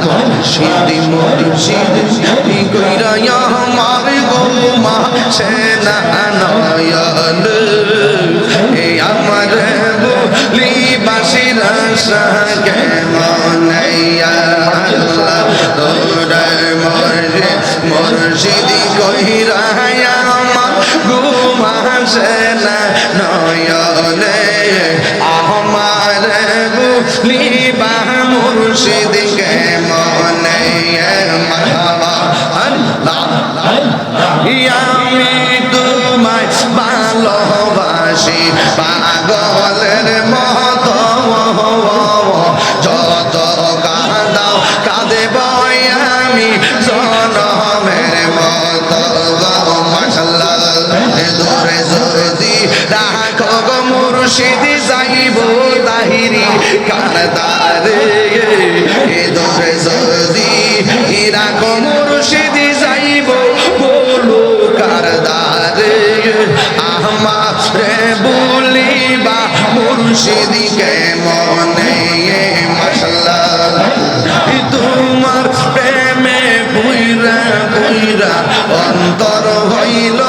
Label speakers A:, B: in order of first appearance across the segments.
A: মুর্শিদি মুর্শিদি কইরা আমার গোমা সেনা নয়ন এ আমার বলি বাসির আশা কেমন আল্লাহ তোরা মুর্শিদি কইরা আমার গোমা সেনা নয়ন আমার বলি বা মুর্শিদি কেমন মারহাবা আল্লাহ আমি তোমায় ভালোবাসি পাগলের মতো যত কাঁদাও কাঁদেব আমি জনমের মতো মাশাআল্লাহ দূরে যদি রাখো গো মুর্শিদি যাইব তাহিরি কারদারে দূরে যদি রাখো মুর্শিদি যাইব বলো কারদারে আমারে বলিবা মুর্শিদি কেমনে মাশাআল্লাহ তোমার প্রেমে বুইরা বুইরা অন্তর হইল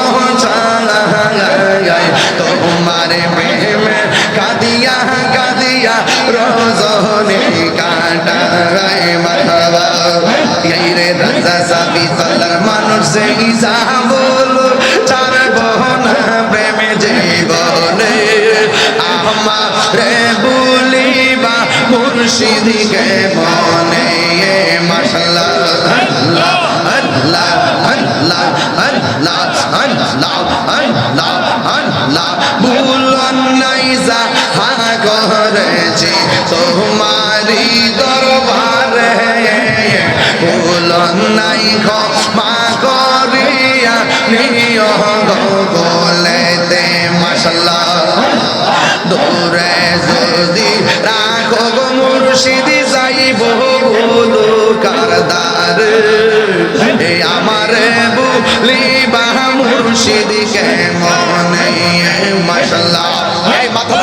A: ছায়া তোমার প্রেমে কাঁদিয়া কাঁদিয়া রজনী কাটায় মারহাবা এই রে রাজা সাবি সালার মানুষ সেই বলো চার বহনা প্রেমে জীবনে আমারে বলিবা মুর্শিদি কেমনে মাশাআল্লাহ আল্লাহ আল্লাহ আল্লাহ আল্লাহ আল্লাহ আল্লাহ আল্লাহ ভুলন নাই যা করেছি তোমারি দরবারে ভুলন নাই ক্ষমা করিয়া নিয় গোলেতে মাশাআল্লাহ দূরে যদি রাখো গো মুর্শিদি যাইব বলো কারদার আমারে বলিবা মুর্শিদি কেমনে মাশাআল্লাহ এই মাথা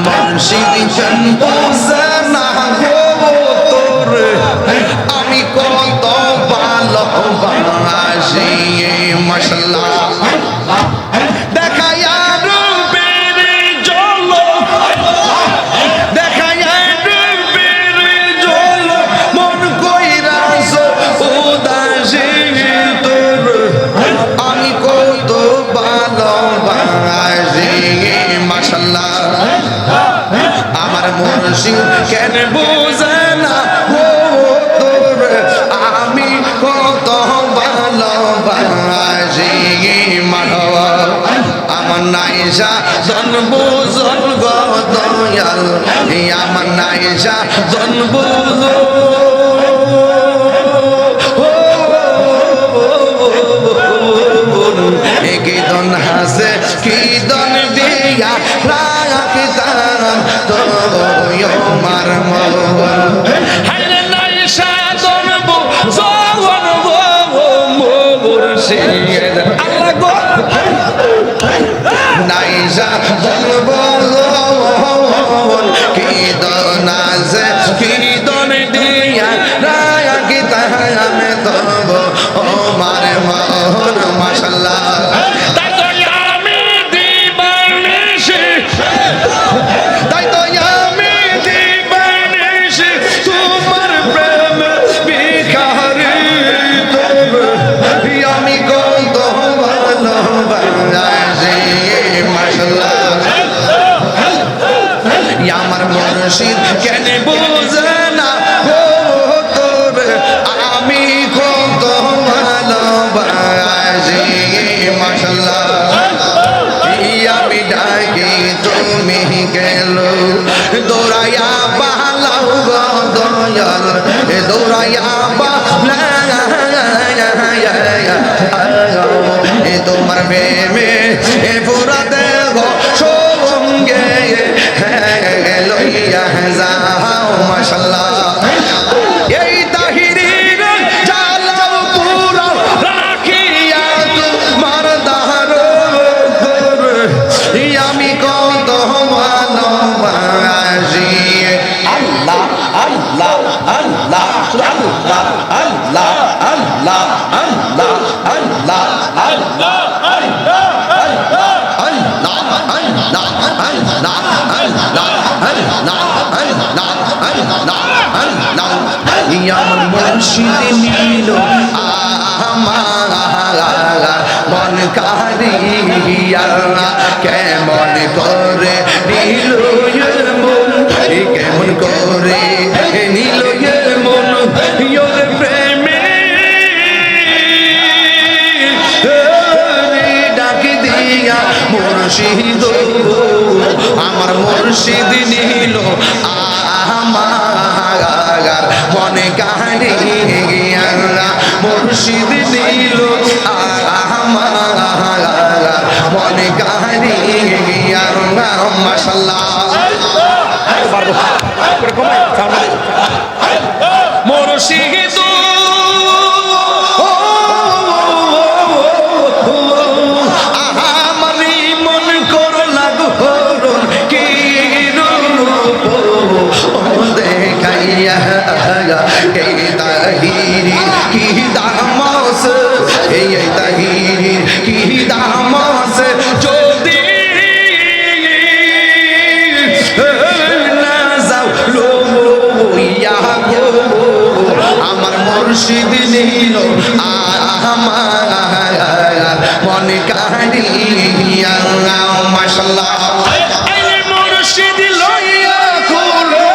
A: মুর্শিদি বুঝে না গো তোর আমি কত ভালোবাসি মাশাআল্লাহ দেখায়া রূপের ঝলক দেখায়া রূপের ঝলক মন কইরাছ উদাসী তোর আমি কত ভালোবাসি মাশাআল্লাহ আমার মুর্শিদ কেন বুঝে না ও তোর আমি কত ভালোবাসি মারহাবা আমার নাইসা জন্ম জন্ম দয়াল আমার নাইসা জন্ম কিদন হাসে কিদন দিয়া রাখিতাম তো মার নাইসা জন্ম জন্ম মুর্শিদ আল্লাহ গো নাইসা জন্ম কিদন হাসে কিদন দিয়া রাখিতাম তো মার মোহন মাশাআল্লাহ আমার মুর্শিদ কেন বুঝে না দৌড়াইয়া পালাও গো দয়াল দৌড়াইয়া এ তোমার প্রেমে এ পুরা দেহ সঙ্গে লইয়া যাও মাশাআল্লাহ এই তাহিরির জালাল পুরা রাখিয়া তোমার দার আমি কত ভালোবাসি আল্লাহ আল্লাহ আল্লাহ আল্লাহ আল্লাহ আল্লাহ আল্লাহ আল্লাহ আমার মুর্শিদ নীল আমার মন কারিয়া কেমন করে নীল মন কেমন করে নীল মন প্রেমে ডাকি দিয়া মুর্শিদ আমার মুর্শিদ নীল আমার মনে কারিয়া মুর্শিদ নীল আমার মনে কারিয়া মাশাআল্লাহ মুর্শিদ আমারি মন কর লাগো কি রূপ দেখাইয়া এই তাহিরি কি দামস এই তাহিরি কি দামস যদি না যাও লইয়া গো আমার মুর্শিদ নীল আমার মনে কারিয়া মাশাআল্লাহ মুর্শিদ লইয়া গুলো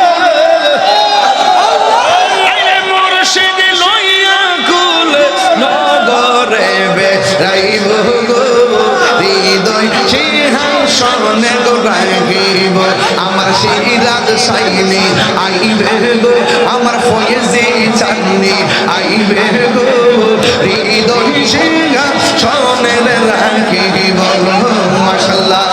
A: মুর্শিদ লইয়া গুলো নগরে বেড়াইব গো হৃদয় সিংহাসনে রাখিব আমার সিরাজ সাইনি আইবে গো আমার ফয়েজি চাঁদনি আইবে গো হৃদয় সিংহাসনে রাখিব মাশাআল্লাহ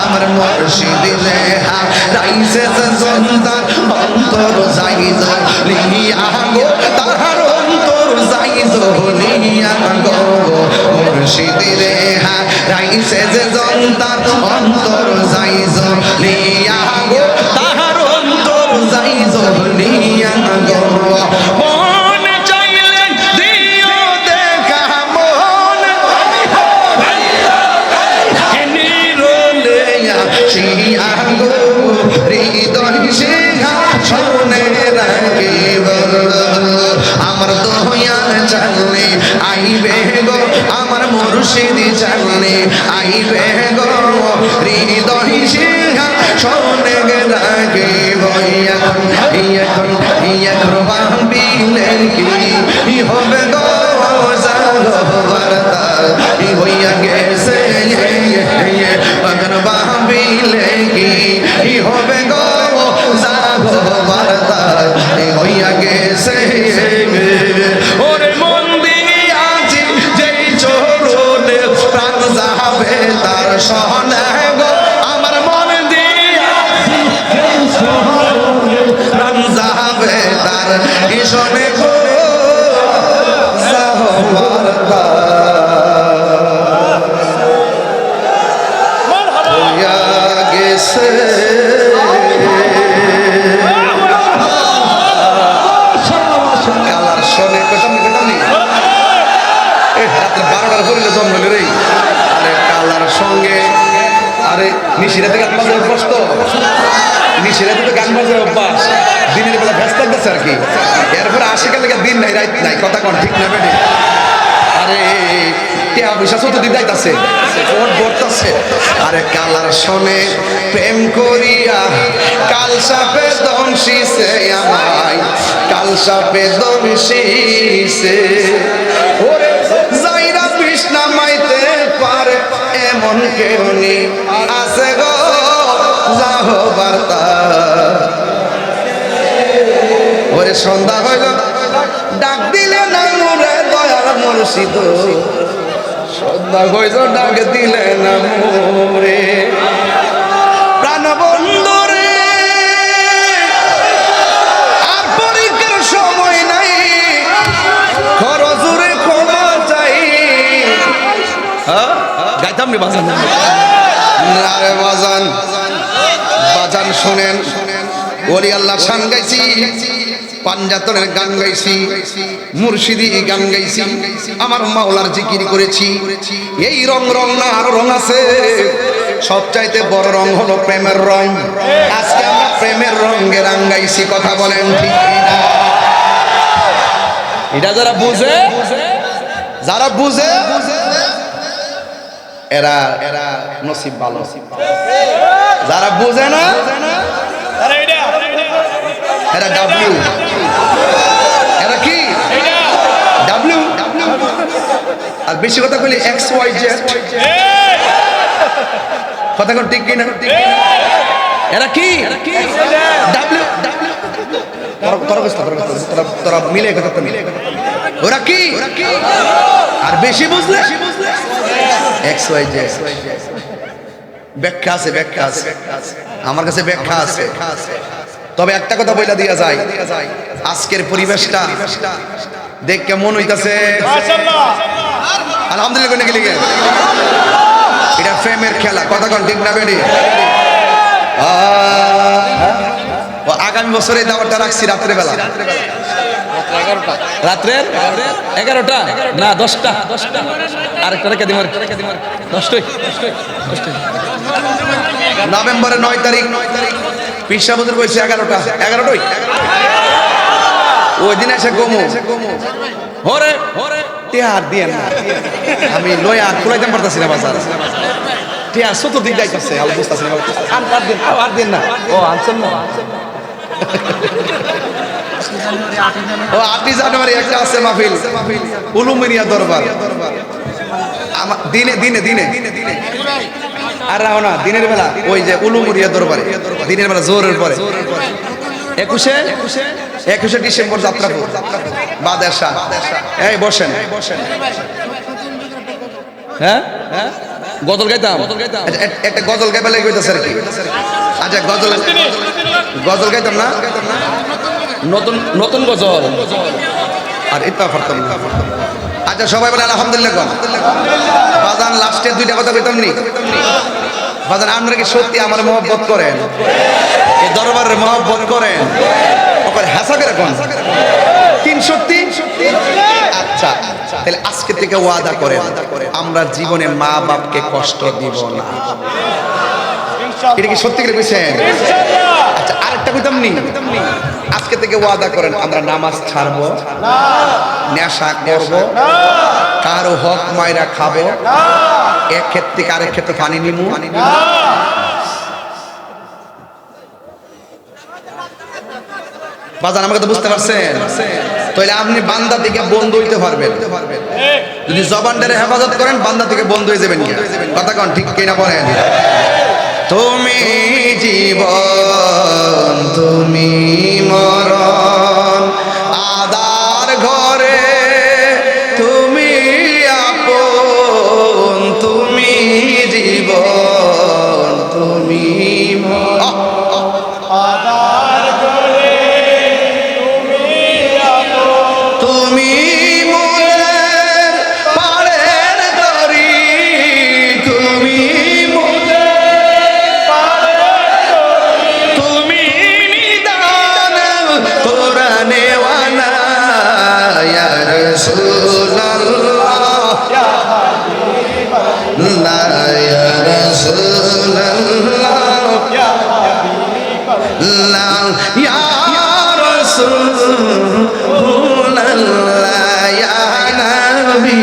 A: আমার মুর্শিদ রেহা রাইছে জন্দার অন্তর যাইজ লিয়া গো তাহার অন্তর যাইজ লিয়া গো মুর্শিদ রেহা রাইছে জন্দার অন্তর যাইজ লিয়া গো তাহার অন্তর যাইজ লিয়া গো মন চাইলে দিও দেখা মন শিয়া গো হৃদয় সিংহাসনে রাখিব আমার দয়াল চালনে আইবে গো আমার মুর্শিদ চালনে আইবে গো হৃদয় সিংহাসনে রাখিব এখন ভাবিলে কি হবে গো জাগবার্তা হইয়া গেছে এখন ভাবিলে কি হবে গো জাগবার্তা হইয়া গেছে ওরে মন দিয়াছি যেই চরণে প্রাণ যাবে তার সহনে গো আমার মন দিয়াছি প্রাণ যাবে তার ঈশনে গো জাগবার্তা হইয়া গেছে কালার শোনে কটামনি রাত্রে 12টার পরে জন্ম রে আরে কালার সঙ্গে আরে নিশিরাতে গান বাজার অভ্যাস তো নিশিরাতে তো গান বাজার অভ্যাস দিনের বেলা ব্যস্ত থাকতেছে আর কি এরপরে আসে গেলে দিন নাই রাত নাই কথা কোন ঠিক না বেটে আরে টিয়া পয়সা চত দিন যাইতাছে ওট বর্তাছে আরে কালার শোনে প্রেম করিয়া কাল সাপে দংশিছে আমায় কাল সাপে দংশিছে ওরে যাইরা কৃষ্ণা মাইতে পারে এমন কেউ নেই আছে গো যাহ বার্তা ওরে সন্ধ্যা হইল ডাক দিলে না মোরে দয়াল মুর্শিদ সন্ধ্যা হইল ডাক দিলে না মোরে প্রাণবন্ধু রে আর পরীক্ষার সময় নাই খরচুরে ক্ষমা চাই গাইতাম রে বাজান না রে বাজান বাজান শোনেন ওলি আল্লাহ শান গাইছি পাঞ্জাতনের গান গাইছি মুর্শিদি গান গাইছি আমার মাওলার জিকির করেছি এই রং রং না আরো রং আছে সবচাইতে বড় রং হলো প্রেমের রং আজকে আমরা প্রেমের রঙে রাঙ্গাইছি কথা বলেন ঠিক না এটা যারা বুঝে এরা নসিব ভালো যারা বুঝে না এরা ডাব্লিউ এরা কি ডাব্লিউ আর বেশি কথা বলি এক্স ওয়াই জেড কথা কোন ঠিক কিনা এরা কি ডাব্লিউ তোরা মিলে কথা ওরা কি আর বেশি বুঝলে এক্স ওয়াই জেড ব্যাখ্যা আছে আমার কাছে ব্যাখ্যা আছে তবে একটা কথা বইলা দিয়া যায় আজকের পরিবেশটা দেখ কেমন হইতাছে আলহামদুলিল্লাহ নাকি লিখে এটা প্রেমের খেলা কথা কোন ঠিক না বেডি আগামী বছরে দাওয়াতটা রাখছি রাত্রে বেলা রাত্রের 11টা না 10টা আরেকটা রেখে দিমার 10টাই নভেম্বরের 9 তারিখ পিসা বদর কইছে 11টাই ওই দিন এসে গমু হরে টিয়ার দিয়েন না আমি লয়া খুলাইতে পারতাছি না বাজার টিয়ার চতুর্দিক যাইতাছে আলো বুঝতাছি না আর দিন না ও আনছেন না ও 8 জানুয়ারি একটা আছে মাহফিল উলুমিনিয়া দরবার দিনে আর রাও না দিনের বেলা ওই যে উলুমিনিয়া দরবারে দিনের বেলা জোরের পরে 21 ডিসেম্বর যাত্রাপুর বাদেশা এই বসেন হ্যাঁ গজল গাইতাম একটা গজল গাইবা লাগি কইতাছে আর কি আচ্ছা গজল গাইতাম না নতুন গজল আর এটা পারতাম না আচ্ছা সবাই বলে আলহামদুলিল্লাহ বাজান লাস্টের দুইটা কথা কইতাম নি বাজান আপনারা কি সত্যি আমার মহব্বত করেন এই দরবারের মহব্বত করেন ওকে হাসা করে কোন 303 আচ্ছা তাহলে আজকে থেকে ওয়াদা করেন আমরা জীবনে মা বাপকে কষ্ট দিব না এটা কি সত্যি করে কইছেন আচ্ছা আরেকটা কইতাম নি আজকে থেকে ওয়াদা করেন আমরা নামাজ ছাড়বো না নেশা করব কারো হক মাইরা খাবো এক ক্ষেত্রে থেকে আরেক ক্ষেত্রে পানি নিমু বাজান আমাকে তো বুঝতে পারছেন তাহলে আপনি বান্দা থেকে বন্ধ হইতে পারবেন যদি জবানটারে হেফাজত করেন বান্দা থেকে বন্ধ হয়ে যাবেন কথা কোন ঠিক কিনা বলেন তুমি জীবন তুমি মরণ আদার ঘরে তুমি আপন তুমি জীবন তুমি আদার ঘরে তুমি আপন তুমি মনের পাড়ের তরি তুমি
B: Ya Nabi